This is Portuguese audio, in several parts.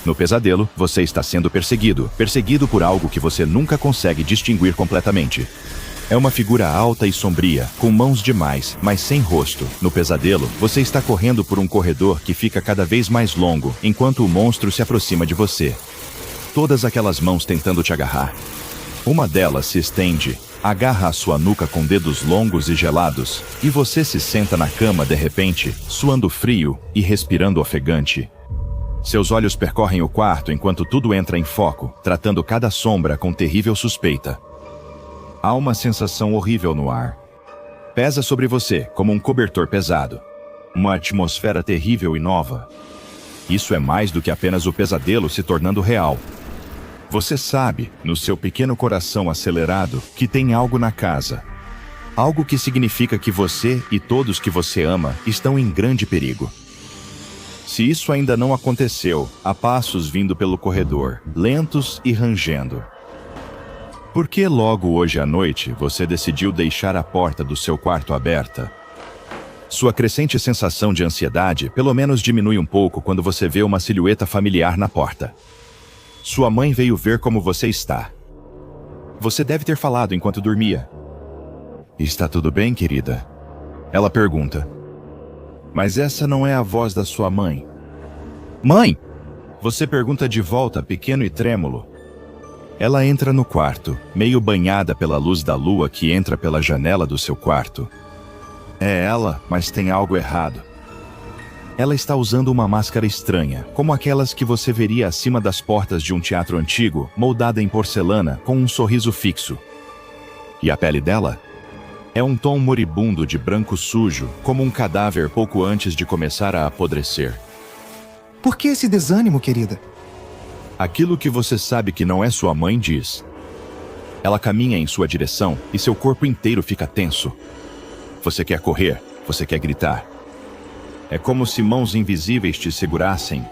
No pesadelo, você está sendo perseguido por algo que você nunca consegue distinguir completamente. É uma figura alta e sombria, com mãos demais, mas sem rosto. No pesadelo, você está correndo por um corredor que fica cada vez mais longo, enquanto o monstro se aproxima de você. Todas aquelas mãos tentando te agarrar. Uma delas se estende, agarra a sua nuca com dedos longos e gelados, e você se senta na cama de repente, suando frio e respirando ofegante. Seus olhos percorrem o quarto enquanto tudo entra em foco, tratando cada sombra com terrível suspeita. Há uma sensação horrível no ar. Pesa sobre você como um cobertor pesado. Uma atmosfera terrível e nova. Isso é mais do que apenas o pesadelo se tornando real. Você sabe, no seu pequeno coração acelerado, que tem algo na casa. Algo que significa que você e todos que você ama estão em grande perigo. Se isso ainda não aconteceu, há passos vindo pelo corredor, lentos e rangendo. Por que logo hoje à noite você decidiu deixar a porta do seu quarto aberta? Sua crescente sensação de ansiedade pelo menos diminui um pouco quando você vê uma silhueta familiar na porta. Sua mãe veio ver como você está. Você deve ter falado enquanto dormia. Está tudo bem, querida? Ela pergunta. Mas essa não é a voz da sua mãe. Mãe! Você pergunta de volta, pequeno e trêmulo. Ela entra no quarto, meio banhada pela luz da lua que entra pela janela do seu quarto. É ela, mas tem algo errado. Ela está usando uma máscara estranha, como aquelas que você veria acima das portas de um teatro antigo, moldada em porcelana, com um sorriso fixo. E a pele dela? É um tom moribundo de branco sujo, como um cadáver pouco antes de começar a apodrecer. Por que esse desânimo, querida? Aquilo que você sabe que não é sua mãe diz. Ela caminha em sua direção e seu corpo inteiro fica tenso. Você quer correr, você quer gritar. É como se mãos invisíveis te segurassem.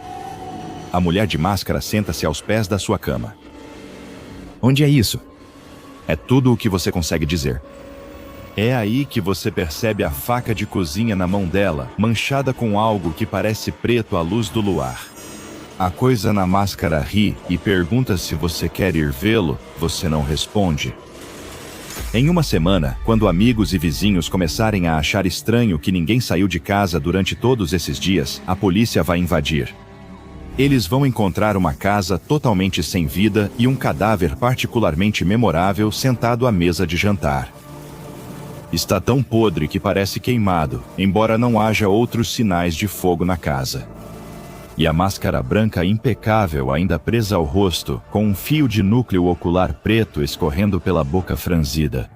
A mulher de máscara senta-se aos pés da sua cama. Onde é isso? É tudo o que você consegue dizer. É aí que você percebe a faca de cozinha na mão dela, manchada com algo que parece preto à luz do luar. A coisa na máscara ri e pergunta se você quer ir vê-lo, você não responde. Em uma semana, quando amigos e vizinhos começarem a achar estranho que ninguém saiu de casa durante todos esses dias, a polícia vai invadir. Eles vão encontrar uma casa totalmente sem vida e um cadáver particularmente memorável sentado à mesa de jantar. Está tão podre que parece queimado, embora não haja outros sinais de fogo na casa. E a máscara branca impecável ainda presa ao rosto, com um fio de núcleo ocular preto escorrendo pela boca franzida.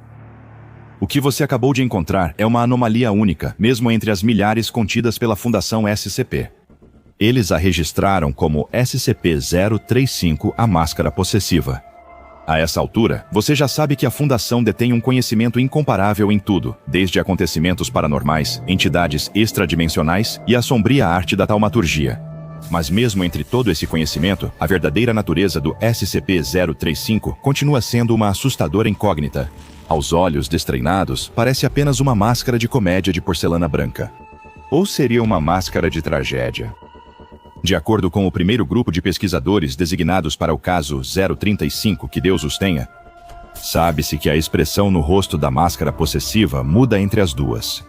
O que você acabou de encontrar é uma anomalia única, mesmo entre as milhares contidas pela Fundação SCP. Eles a registraram como SCP-035, a máscara possessiva. A essa altura, você já sabe que a Fundação detém um conhecimento incomparável em tudo, desde acontecimentos paranormais, entidades extradimensionais e a sombria arte da taumaturgia. Mas mesmo entre todo esse conhecimento, a verdadeira natureza do SCP-035 continua sendo uma assustadora incógnita. Aos olhos destreinados, parece apenas uma máscara de comédia de porcelana branca. Ou seria uma máscara de tragédia? De acordo com o primeiro grupo de pesquisadores designados para o caso 035, que Deus os tenha, sabe-se que a expressão no rosto da máscara possessiva muda entre as duas.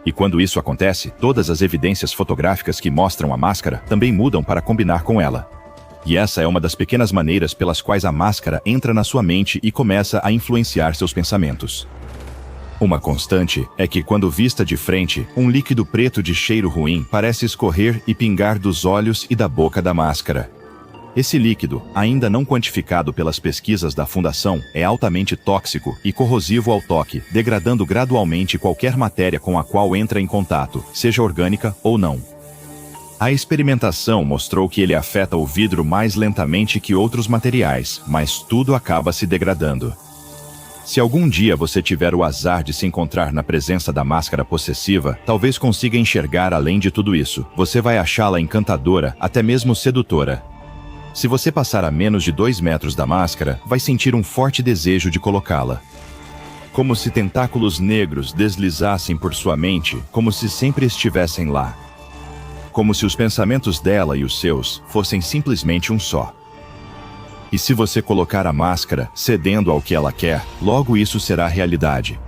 E quando isso acontece, todas as evidências fotográficas que mostram a máscara também mudam para combinar com ela. E essa é uma das pequenas maneiras pelas quais a máscara entra na sua mente e começa a influenciar seus pensamentos. Uma constante é que, quando vista de frente, um líquido preto de cheiro ruim parece escorrer e pingar dos olhos e da boca da máscara. Esse líquido, ainda não quantificado pelas pesquisas da Fundação, é altamente tóxico e corrosivo ao toque, degradando gradualmente qualquer matéria com a qual entra em contato, seja orgânica ou não. A experimentação mostrou que ele afeta o vidro mais lentamente que outros materiais, mas tudo acaba se degradando. Se algum dia você tiver o azar de se encontrar na presença da máscara possessiva, talvez consiga enxergar além de tudo isso. Você vai achá-la encantadora, até mesmo sedutora. Se você passar a menos de 2 metros da máscara, vai sentir um forte desejo de colocá-la. Como se tentáculos negros deslizassem por sua mente, como se sempre estivessem lá. como se os pensamentos dela e os seus fossem simplesmente um só. E se você colocar a máscara cedendo ao que ela quer, logo isso será realidade.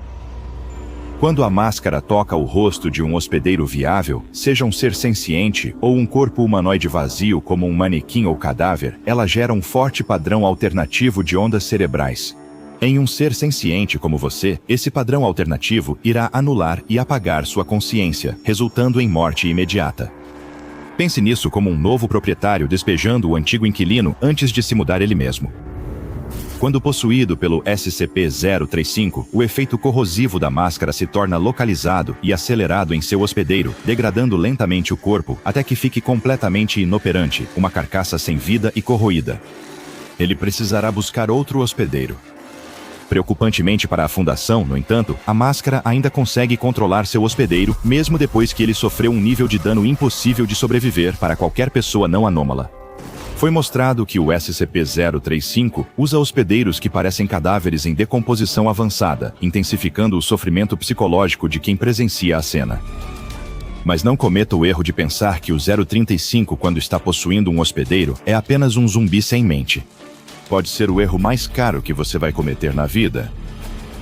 Quando a máscara toca o rosto de um hospedeiro viável, seja um ser senciente ou um corpo humanoide vazio como um manequim ou cadáver, ela gera um forte padrão alternativo de ondas cerebrais. Em um ser senciente como você, esse padrão alternativo irá anular e apagar sua consciência, resultando em morte imediata. Pense nisso como um novo proprietário despejando o antigo inquilino antes de se mudar ele mesmo. Quando possuído pelo SCP-035, o efeito corrosivo da máscara se torna localizado e acelerado em seu hospedeiro, degradando lentamente o corpo até que fique completamente inoperante, uma carcaça sem vida e corroída. Ele precisará buscar outro hospedeiro. Preocupantemente para a Fundação, no entanto, a máscara ainda consegue controlar seu hospedeiro, mesmo depois que ele sofreu um nível de dano impossível de sobreviver para qualquer pessoa não anômala. Foi mostrado que o SCP-035 usa hospedeiros que parecem cadáveres em decomposição avançada, intensificando o sofrimento psicológico de quem presencia a cena. Mas não cometa o erro de pensar que o 035, quando está possuindo um hospedeiro, é apenas um zumbi sem mente. Pode ser o erro mais caro que você vai cometer na vida.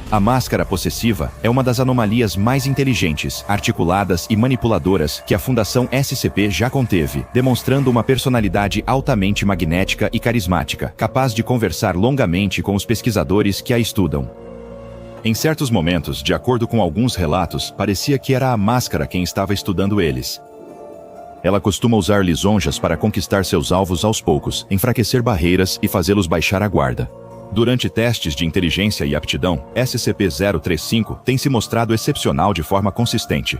A máscara possessiva é uma das anomalias mais inteligentes, articuladas e manipuladoras que a Fundação SCP já conteve, demonstrando uma personalidade altamente magnética e carismática, capaz de conversar longamente com os pesquisadores que a estudam. Em certos momentos, de acordo com alguns relatos, parecia que era a máscara quem estava estudando eles. Ela costuma usar lisonjas para conquistar seus alvos aos poucos, enfraquecer barreiras e fazê-los baixar a guarda. Durante testes de inteligência e aptidão, SCP-035 tem se mostrado excepcional de forma consistente.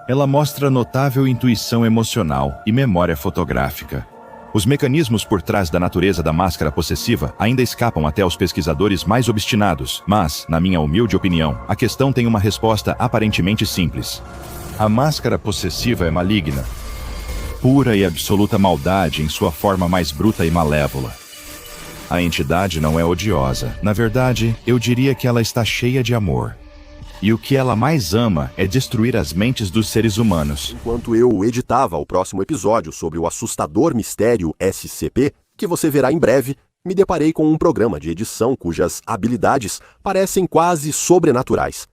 Ela mostra notável intuição emocional e memória fotográfica. Os mecanismos por trás da natureza da máscara possessiva ainda escapam até aos pesquisadores mais obstinados, mas, na minha humilde opinião, a questão tem uma resposta aparentemente simples. A máscara possessiva é maligna. Pura e absoluta maldade em sua forma mais bruta e malévola. A entidade não é odiosa. Na verdade, eu diria que ela está cheia de amor. E o que ela mais ama é destruir as mentes dos seres humanos. Enquanto eu editava o próximo episódio sobre o assustador mistério SCP, que você verá em breve, me deparei com um programa de edição cujas habilidades parecem quase sobrenaturais.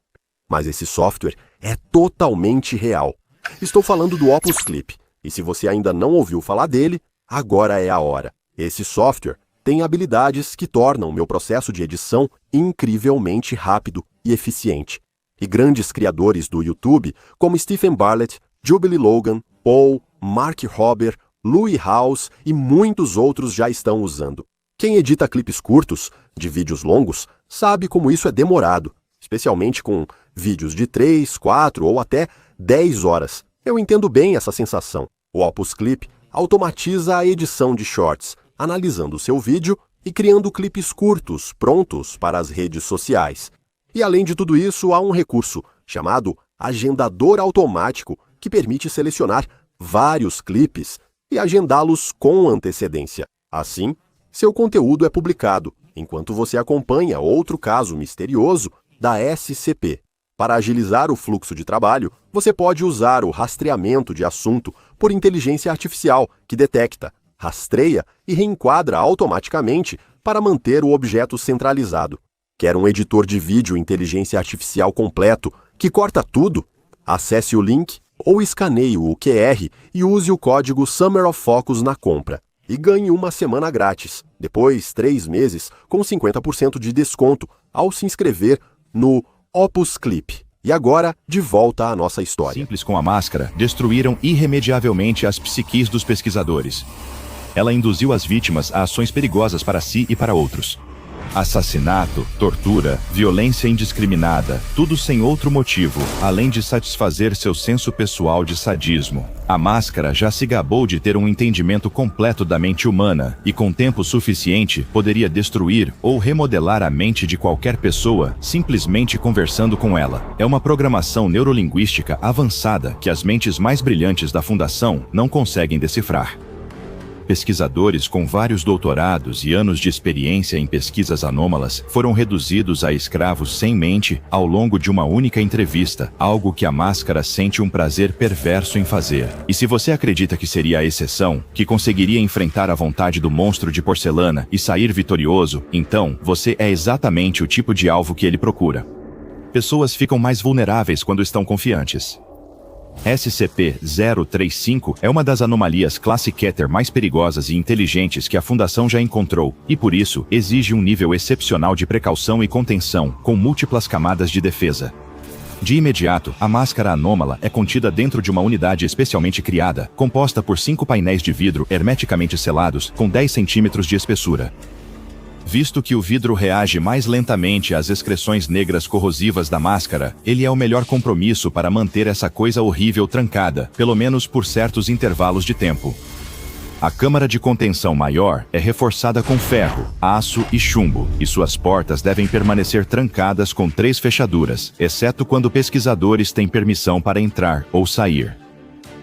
Mas esse software é totalmente real. Estou falando do Opus Clip, e se você ainda não ouviu falar dele, agora é a hora. Esse software tem habilidades que tornam meu processo de edição incrivelmente rápido e eficiente. E grandes criadores do YouTube, como Stephen Bartlett, Jubilee Logan, Paul, Mark Rober, Louis House e muitos outros já estão usando. Quem edita clipes curtos, de vídeos longos, sabe como isso é demorado, especialmente com vídeos de 3, 4 ou até 10 horas. Eu entendo bem essa sensação. O Opus Clip automatiza a edição de shorts, analisando o seu vídeo e criando clipes curtos, prontos para as redes sociais. E além de tudo isso, há um recurso chamado agendador automático que permite selecionar vários clipes e agendá-los com antecedência. Assim, seu conteúdo é publicado, enquanto você acompanha outro caso misterioso da SCP. Para agilizar o fluxo de trabalho, você pode usar o rastreamento de assunto por inteligência artificial, que detecta, rastreia e reenquadra automaticamente para manter o objeto centralizado. Quer um editor de vídeo inteligência artificial completo que corta tudo? Acesse o link ou escaneie o QR e use o código Summer of Focus na compra. E ganhe uma semana grátis, depois 3 meses com 50% de desconto ao se inscrever no Opus Clip. E agora, de volta à nossa história. Simples com a máscara, destruíram irremediavelmente as psiquis dos pesquisadores. Ela induziu as vítimas a ações perigosas para si e para outros. Assassinato, tortura, violência indiscriminada, tudo sem outro motivo, além de satisfazer seu senso pessoal de sadismo. A máscara já se gabou de ter um entendimento completo da mente humana e, com tempo suficiente, poderia destruir ou remodelar a mente de qualquer pessoa simplesmente conversando com ela. É uma programação neurolinguística avançada que as mentes mais brilhantes da Fundação não conseguem decifrar. pesquisadores com vários doutorados e anos de experiência em pesquisas anômalas foram reduzidos a escravos sem mente ao longo de uma única entrevista, algo que a máscara sente um prazer perverso em fazer. E se você acredita que seria a exceção, que conseguiria enfrentar a vontade do monstro de porcelana e sair vitorioso, então você é exatamente o tipo de alvo que ele procura. Pessoas ficam mais vulneráveis quando estão confiantes. SCP-035 é uma das anomalias classe Keter mais perigosas e inteligentes que a Fundação já encontrou, e por isso exige um nível excepcional de precaução e contenção, com múltiplas camadas de defesa. De imediato, a máscara anômala é contida dentro de uma unidade especialmente criada, composta por 5 painéis de vidro hermeticamente selados, com 10 centímetros de espessura. Visto que o vidro reage mais lentamente às excreções negras corrosivas da máscara, ele é o melhor compromisso para manter essa coisa horrível trancada, pelo menos por certos intervalos de tempo. A câmara de contenção maior é reforçada com ferro, aço e chumbo, e suas portas devem permanecer trancadas com 3 fechaduras, exceto quando pesquisadores têm permissão para entrar ou sair.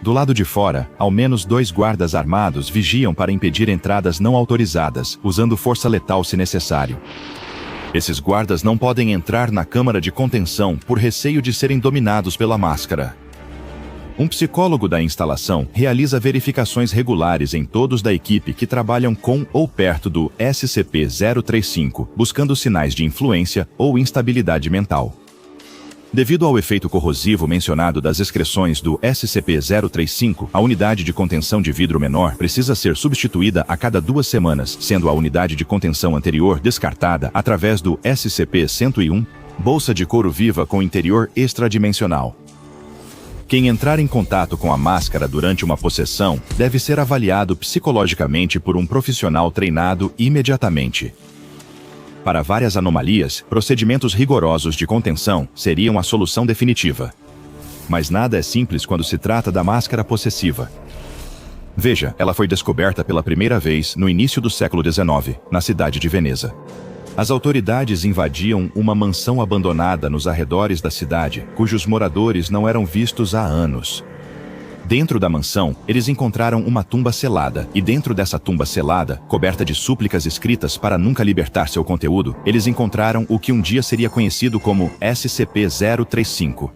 Do lado de fora, ao menos 2 guardas armados vigiam para impedir entradas não autorizadas, usando força letal se necessário. Esses guardas não podem entrar na câmara de contenção por receio de serem dominados pela máscara. Um psicólogo da instalação realiza verificações regulares em todos da equipe que trabalham com ou perto do SCP-035, buscando sinais de influência ou instabilidade mental. Devido ao efeito corrosivo mencionado das excreções do SCP-035, a unidade de contenção de vidro menor precisa ser substituída a cada 2 semanas, sendo a unidade de contenção anterior descartada através do SCP-101, bolsa de couro viva com interior extradimensional. Quem entrar em contato com a máscara durante uma possessão deve ser avaliado psicologicamente por um profissional treinado imediatamente. Para várias anomalias, procedimentos rigorosos de contenção seriam a solução definitiva. Mas nada é simples quando se trata da máscara possessiva. Veja, ela foi descoberta pela primeira vez no início do século XIX, na cidade de Veneza. As autoridades invadiam uma mansão abandonada nos arredores da cidade, cujos moradores não eram vistos há anos. Dentro da mansão, eles encontraram uma tumba selada, e dentro dessa tumba selada, coberta de súplicas escritas para nunca libertar seu conteúdo, eles encontraram o que um dia seria conhecido como SCP-035.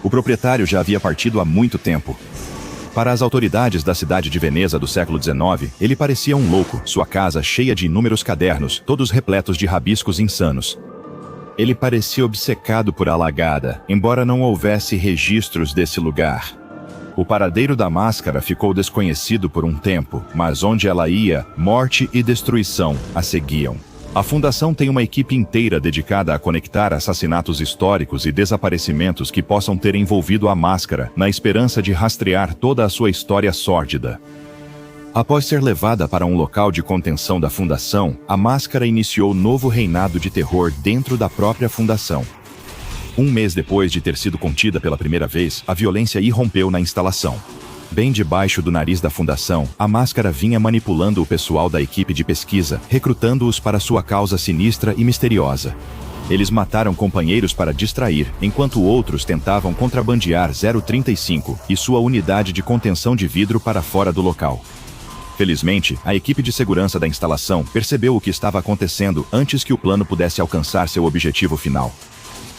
O proprietário já havia partido há muito tempo. Para as autoridades da cidade de Veneza do século XIX, ele parecia um louco, sua casa cheia de inúmeros cadernos, todos repletos de rabiscos insanos. Ele parecia obcecado por alagada, embora não houvesse registros desse lugar. O paradeiro da máscara ficou desconhecido por um tempo, mas onde ela ia, morte e destruição a seguiam. A Fundação tem uma equipe inteira dedicada a conectar assassinatos históricos e desaparecimentos que possam ter envolvido a máscara, na esperança de rastrear toda a sua história sórdida. Após ser levada para um local de contenção da Fundação, a máscara iniciou novo reinado de terror dentro da própria Fundação. Um mês depois de ter sido contida pela primeira vez, a violência irrompeu na instalação. Bem debaixo do nariz da Fundação, a máscara vinha manipulando o pessoal da equipe de pesquisa, recrutando-os para sua causa sinistra e misteriosa. Eles mataram companheiros para distrair, enquanto outros tentavam contrabandear 035 e sua unidade de contenção de vidro para fora do local. Felizmente, a equipe de segurança da instalação percebeu o que estava acontecendo antes que o plano pudesse alcançar seu objetivo final.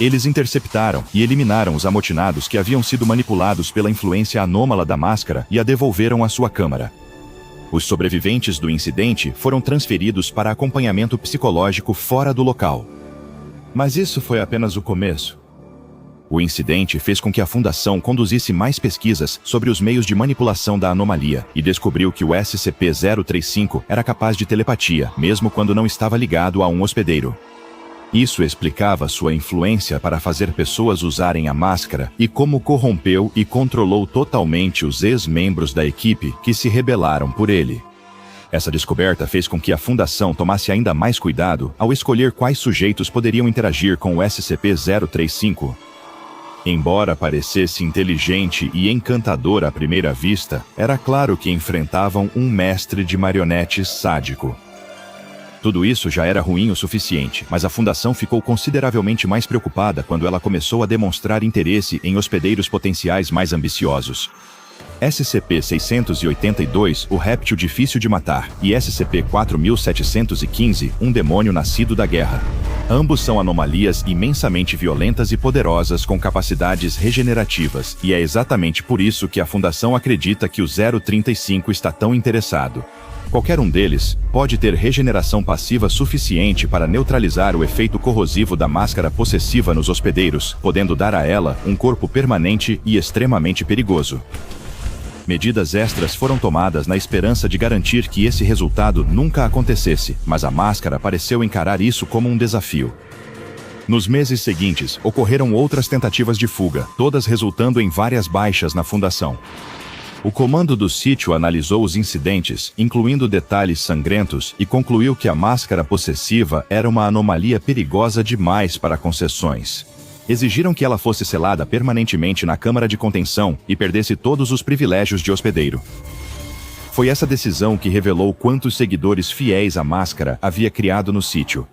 Eles interceptaram e eliminaram os amotinados que haviam sido manipulados pela influência anômala da máscara e a devolveram à sua câmara. Os sobreviventes do incidente foram transferidos para acompanhamento psicológico fora do local. Mas isso foi apenas o começo. O incidente fez com que a Fundação conduzisse mais pesquisas sobre os meios de manipulação da anomalia e descobriu que o SCP-035 era capaz de telepatia, mesmo quando não estava ligado a um hospedeiro. Isso explicava sua influência para fazer pessoas usarem a máscara e como corrompeu e controlou totalmente os ex-membros da equipe que se rebelaram por ele. Essa descoberta fez com que a Fundação tomasse ainda mais cuidado ao escolher quais sujeitos poderiam interagir com o SCP-035. Embora parecesse inteligente e encantador à primeira vista, era claro que enfrentavam um mestre de marionetes sádico. Tudo isso já era ruim o suficiente, mas a Fundação ficou consideravelmente mais preocupada quando ela começou a demonstrar interesse em hospedeiros potenciais mais ambiciosos. SCP-682, o réptil difícil de matar, e SCP-4715, um demônio nascido da guerra. Ambos são anomalias imensamente violentas e poderosas com capacidades regenerativas, e é exatamente por isso que a Fundação acredita que o 035 está tão interessado. Qualquer um deles pode ter regeneração passiva suficiente para neutralizar o efeito corrosivo da máscara possessiva nos hospedeiros, podendo dar a ela um corpo permanente e extremamente perigoso. Medidas extras foram tomadas na esperança de garantir que esse resultado nunca acontecesse, mas a máscara pareceu encarar isso como um desafio. Nos meses seguintes, ocorreram outras tentativas de fuga, todas resultando em várias baixas na Fundação. O comando do sítio analisou os incidentes, incluindo detalhes sangrentos, e concluiu que a máscara possessiva era uma anomalia perigosa demais para concessões. Exigiram que ela fosse selada permanentemente na câmara de contenção e perdesse todos os privilégios de hospedeiro. Foi essa decisão que revelou quantos seguidores fiéis à máscara havia criado no sítio.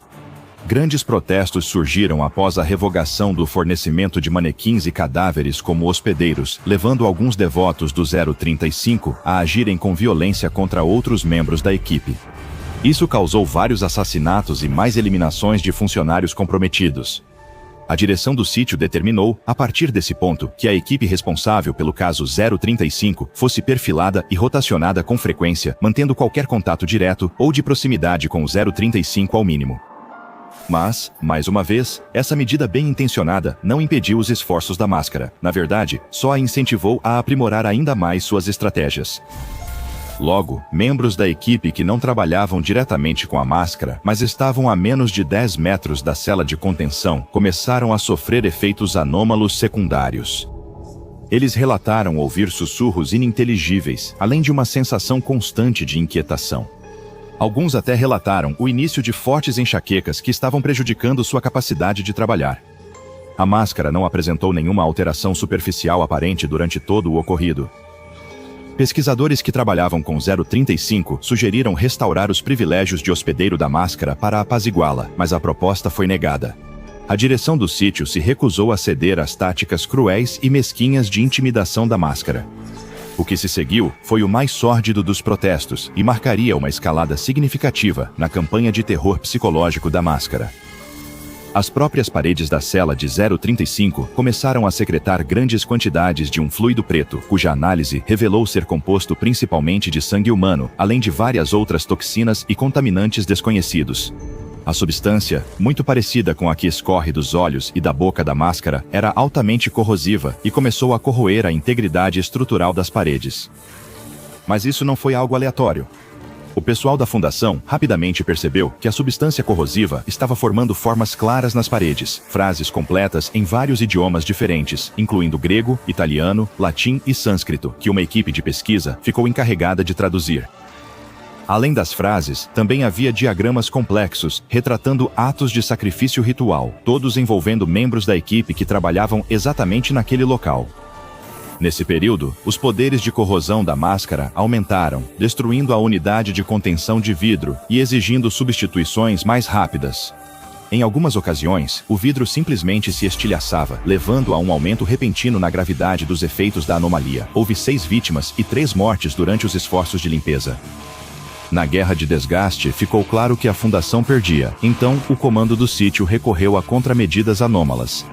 Grandes protestos surgiram após a revogação do fornecimento de manequins e cadáveres como hospedeiros, levando alguns devotos do 035 a agirem com violência contra outros membros da equipe. Isso causou vários assassinatos e mais eliminações de funcionários comprometidos. A direção do sítio determinou, a partir desse ponto, que a equipe responsável pelo caso 035 fosse perfilada e rotacionada com frequência, mantendo qualquer contato direto ou de proximidade com o 035 ao mínimo. Mas, mais uma vez, essa medida bem-intencionada não impediu os esforços da máscara. Na verdade, só a incentivou a aprimorar ainda mais suas estratégias. Logo, membros da equipe que não trabalhavam diretamente com a máscara, mas estavam a menos de 10 metros da cela de contenção, começaram a sofrer efeitos anômalos secundários. Eles relataram ouvir sussurros ininteligíveis, além de uma sensação constante de inquietação. Alguns até relataram o início de fortes enxaquecas que estavam prejudicando sua capacidade de trabalhar. A máscara não apresentou nenhuma alteração superficial aparente durante todo o ocorrido. Pesquisadores que trabalhavam com 035 sugeriram restaurar os privilégios de hospedeiro da máscara para apaziguá-la, mas a proposta foi negada. A direção do sítio se recusou a ceder às táticas cruéis e mesquinhas de intimidação da máscara. O que se seguiu foi o mais sórdido dos protestos e marcaria uma escalada significativa na campanha de terror psicológico da máscara. As próprias paredes da cela de 035 começaram a secretar grandes quantidades de um fluido preto, cuja análise revelou ser composto principalmente de sangue humano, além de várias outras toxinas e contaminantes desconhecidos. A substância, muito parecida com a que escorre dos olhos e da boca da máscara, era altamente corrosiva e começou a corroer a integridade estrutural das paredes. Mas isso não foi algo aleatório. O pessoal da Fundação rapidamente percebeu que a substância corrosiva estava formando formas claras nas paredes, frases completas em vários idiomas diferentes, incluindo grego, italiano, latim e sânscrito, que uma equipe de pesquisa ficou encarregada de traduzir. Além das frases, também havia diagramas complexos, retratando atos de sacrifício ritual, todos envolvendo membros da equipe que trabalhavam exatamente naquele local. Nesse período, os poderes de corrosão da máscara aumentaram, destruindo a unidade de contenção de vidro e exigindo substituições mais rápidas. Em algumas ocasiões, o vidro simplesmente se estilhaçava, levando a um aumento repentino na gravidade dos efeitos da anomalia. Houve 6 vítimas e 3 mortes durante os esforços de limpeza. Na guerra de desgaste, ficou claro que a Fundação perdia, então o comando do sítio recorreu a contramedidas anômalas.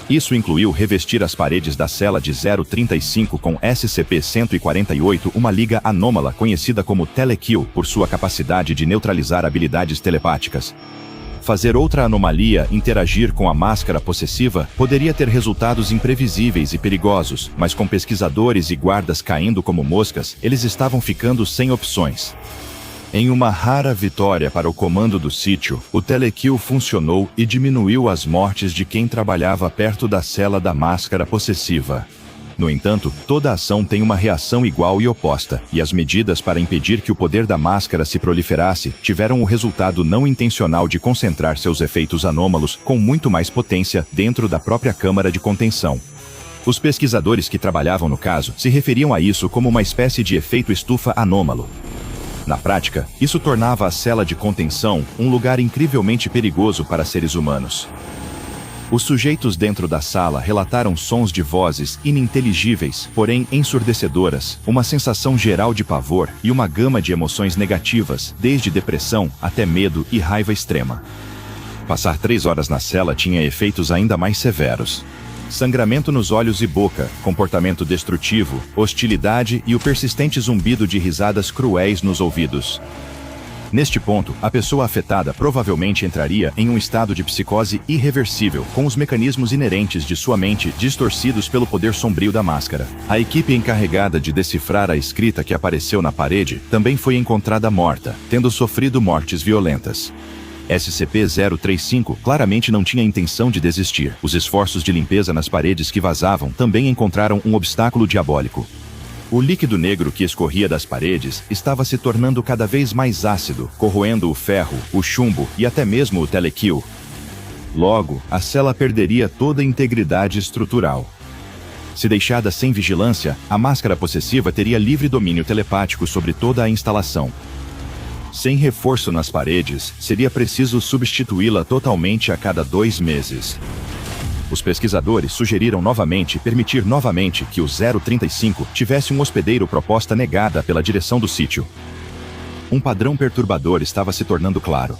Isso incluiu revestir as paredes da cela de 035 com SCP-148, uma liga anômala conhecida como Telekill por sua capacidade de neutralizar habilidades telepáticas. Fazer outra anomalia interagir com a máscara possessiva poderia ter resultados imprevisíveis e perigosos, mas com pesquisadores e guardas caindo como moscas, eles estavam ficando sem opções. Em uma rara vitória para o comando do sítio, o Telekill funcionou e diminuiu as mortes de quem trabalhava perto da cela da máscara possessiva. No entanto, toda ação tem uma reação igual e oposta, e as medidas para impedir que o poder da máscara se proliferasse tiveram o resultado não intencional de concentrar seus efeitos anômalos com muito mais potência dentro da própria câmara de contenção. Os pesquisadores que trabalhavam no caso se referiam a isso como uma espécie de efeito estufa anômalo. Na prática, isso tornava a cela de contenção um lugar incrivelmente perigoso para seres humanos. Os sujeitos dentro da sala relataram sons de vozes ininteligíveis, porém ensurdecedoras, uma sensação geral de pavor e uma gama de emoções negativas, desde depressão até medo e raiva extrema. Passar 3 horas na cela tinha efeitos ainda mais severos. Sangramento nos olhos e boca, comportamento destrutivo, hostilidade e o persistente zumbido de risadas cruéis nos ouvidos. Neste ponto, a pessoa afetada provavelmente entraria em um estado de psicose irreversível, com os mecanismos inerentes de sua mente distorcidos pelo poder sombrio da máscara. A equipe encarregada de decifrar a escrita que apareceu na parede também foi encontrada morta, tendo sofrido mortes violentas. SCP-035 claramente não tinha intenção de desistir. Os esforços de limpeza nas paredes que vazavam também encontraram um obstáculo diabólico. O líquido negro que escorria das paredes estava se tornando cada vez mais ácido, corroendo o ferro, o chumbo e até mesmo o telekill. Logo, a cela perderia toda a integridade estrutural. Se deixada sem vigilância, a máscara possessiva teria livre domínio telepático sobre toda a instalação. Sem reforço nas paredes, seria preciso substituí-la totalmente a cada 2 meses. Os pesquisadores sugeriram permitir novamente que o 035 tivesse um hospedeiro proposta negada pela direção do sítio. Um padrão perturbador estava se tornando claro.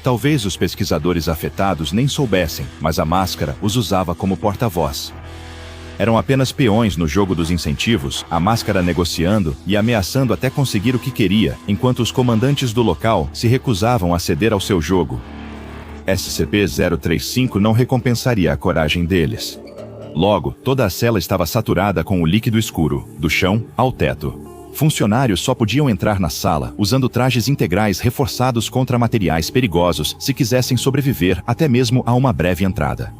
Talvez os pesquisadores afetados nem soubessem, mas a máscara os usava como porta-voz. Eram apenas peões no jogo dos incentivos, a máscara negociando e ameaçando até conseguir o que queria, enquanto os comandantes do local se recusavam a ceder ao seu jogo. SCP-035 não recompensaria a coragem deles. Logo, toda a cela estava saturada com o líquido escuro, do chão ao teto. Funcionários só podiam entrar na sala usando trajes integrais reforçados contra materiais perigosos se quisessem sobreviver até mesmo a uma breve entrada.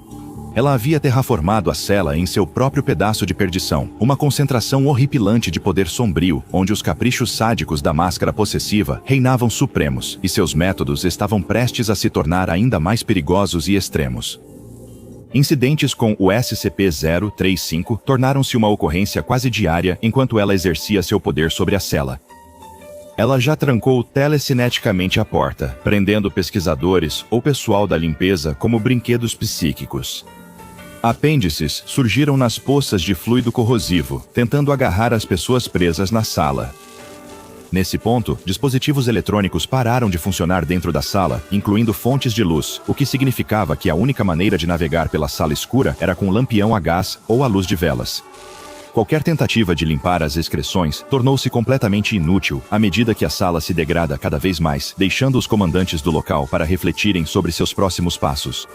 Ela havia terraformado a cela em seu próprio pedaço de perdição, uma concentração horripilante de poder sombrio, onde os caprichos sádicos da máscara possessiva reinavam supremos, e seus métodos estavam prestes a se tornar ainda mais perigosos e extremos. Incidentes com o SCP-035 tornaram-se uma ocorrência quase diária enquanto ela exercia seu poder sobre a cela. Ela já trancou telecineticamente a porta, prendendo pesquisadores ou pessoal da limpeza como brinquedos psíquicos. Apêndices surgiram nas poças de fluido corrosivo, tentando agarrar as pessoas presas na sala. Nesse ponto, dispositivos eletrônicos pararam de funcionar dentro da sala, incluindo fontes de luz, o que significava que a única maneira de navegar pela sala escura era com um lampião a gás ou a luz de velas. Qualquer tentativa de limpar as excreções tornou-se completamente inútil à medida que a sala se degrada cada vez mais, deixando os comandantes do local para refletirem sobre seus próximos passos.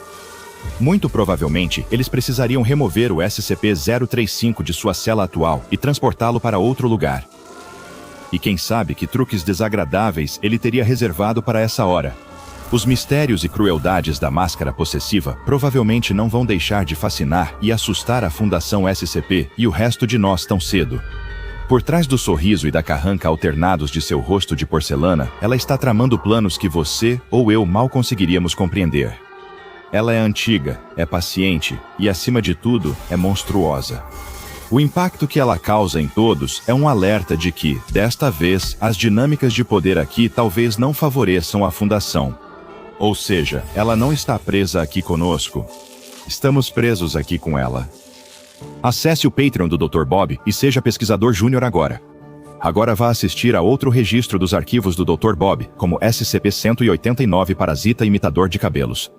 Muito provavelmente, eles precisariam remover o SCP-035 de sua cela atual e transportá-lo para outro lugar. E quem sabe que truques desagradáveis ele teria reservado para essa hora. Os mistérios e crueldades da máscara possessiva provavelmente não vão deixar de fascinar e assustar a Fundação SCP e o resto de nós tão cedo. Por trás do sorriso e da carranca alternados de seu rosto de porcelana, ela está tramando planos que você ou eu mal conseguiríamos compreender. Ela é antiga, é paciente e, acima de tudo, é monstruosa. O impacto que ela causa em todos é um alerta de que, desta vez, as dinâmicas de poder aqui talvez não favoreçam a Fundação. Ou seja, ela não está presa aqui conosco. Estamos presos aqui com ela. Acesse o Patreon do Dr. Bob e seja pesquisador júnior agora. Agora vá assistir a outro registro dos arquivos do Dr. Bob, como SCP-189 Parasita Imitador de Cabelos.